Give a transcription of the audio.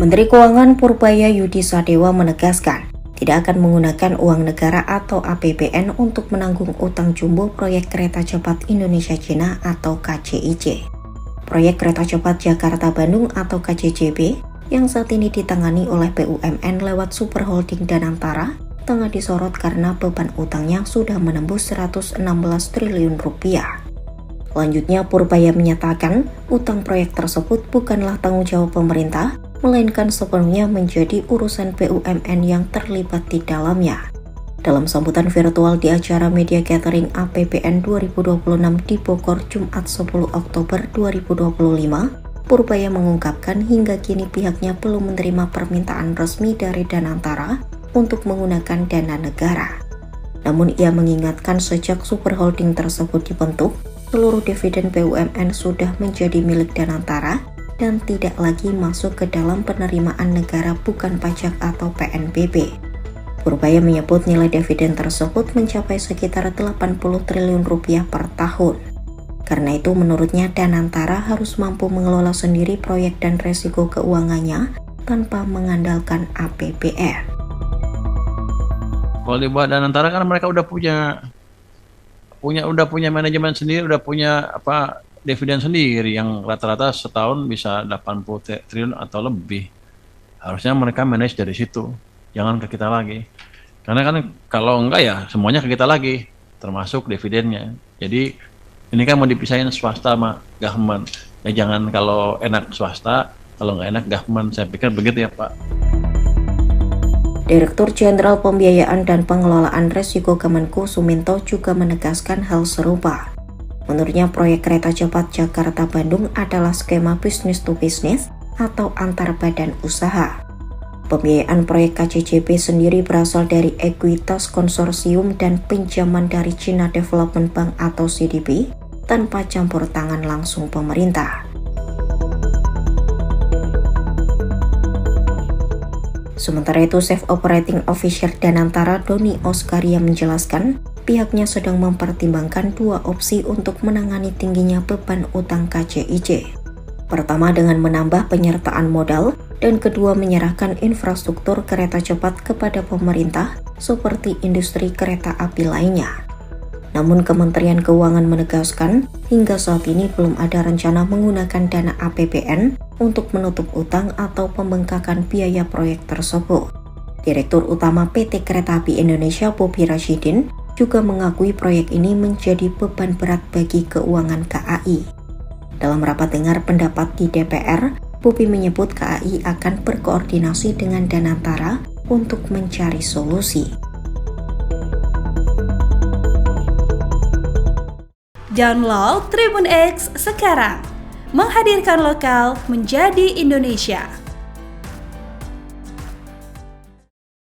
Menteri Keuangan Purbaya Yudi Sadewa menegaskan tidak akan menggunakan uang negara atau APBN untuk menanggung utang jumbo proyek kereta cepat Indonesia-Cina atau KCIC. Proyek kereta cepat Jakarta-Bandung atau KCJB yang saat ini ditangani oleh BUMN lewat Super Holding Danantara tengah disorot karena beban utangnya sudah menembus 116 triliun rupiah. Selanjutnya, Purbaya menyatakan utang proyek tersebut bukanlah tanggung jawab pemerintah, melainkan sepenuhnya menjadi urusan BUMN yang terlibat di dalamnya. Dalam sambutan virtual di acara Media Gathering APBN 2026 di Bogor, Jumat 10 Oktober 2025, Purbaya mengungkapkan hingga kini pihaknya belum menerima permintaan resmi dari Danantara untuk menggunakan dana negara. Namun ia mengingatkan sejak Super Holding tersebut dibentuk, seluruh dividen BUMN sudah menjadi milik Danantara dan tidak lagi masuk ke dalam penerimaan negara bukan pajak atau PNBP. Purbaya menyebut nilai dividen tersebut mencapai sekitar 80 triliun rupiah per tahun. Karena itu menurutnya Danantara harus mampu mengelola sendiri proyek dan resiko keuangannya tanpa mengandalkan APBN. Kalau dibuat Danantara kan mereka udah punya manajemen sendiri, udah punya dividen sendiri yang rata-rata setahun bisa 80 triliun atau lebih. Harusnya mereka manage dari situ, jangan ke kita lagi. Karena kan kalau enggak ya semuanya ke kita lagi, termasuk dividennya. Jadi ini kan mau dipisahin swasta sama government. Ya jangan kalau enak swasta, kalau nggak enak government. Saya pikir begitu ya Pak. Direktur Jenderal Pembiayaan dan Pengelolaan Risiko Kemenku Suminto juga menegaskan hal serupa. Menurutnya proyek kereta cepat Jakarta-Bandung adalah skema business to business atau antar badan usaha. Pembiayaan proyek KCJB sendiri berasal dari ekuitas konsorsium dan pinjaman dari China Development Bank atau CDB tanpa campur tangan langsung pemerintah. Sementara itu, Chief Operating Officer Danantara Doni Oskaria menjelaskan pihaknya sedang mempertimbangkan dua opsi untuk menangani tingginya beban utang KCIC. Pertama dengan menambah penyertaan modal dan kedua menyerahkan infrastruktur kereta cepat kepada pemerintah seperti industri kereta api lainnya. Namun Kementerian Keuangan menegaskan hingga saat ini belum ada rencana menggunakan dana APBN untuk menutup utang atau pembengkakan biaya proyek tersebut. Direktur Utama PT Kereta Api Indonesia Bobi Rashidin juga mengakui proyek ini menjadi beban berat bagi keuangan KAI. Dalam rapat dengar pendapat di DPR, Bobi menyebut KAI akan berkoordinasi dengan Danantara untuk mencari solusi. Download Tribun X sekarang, menghadirkan lokal menjadi Indonesia.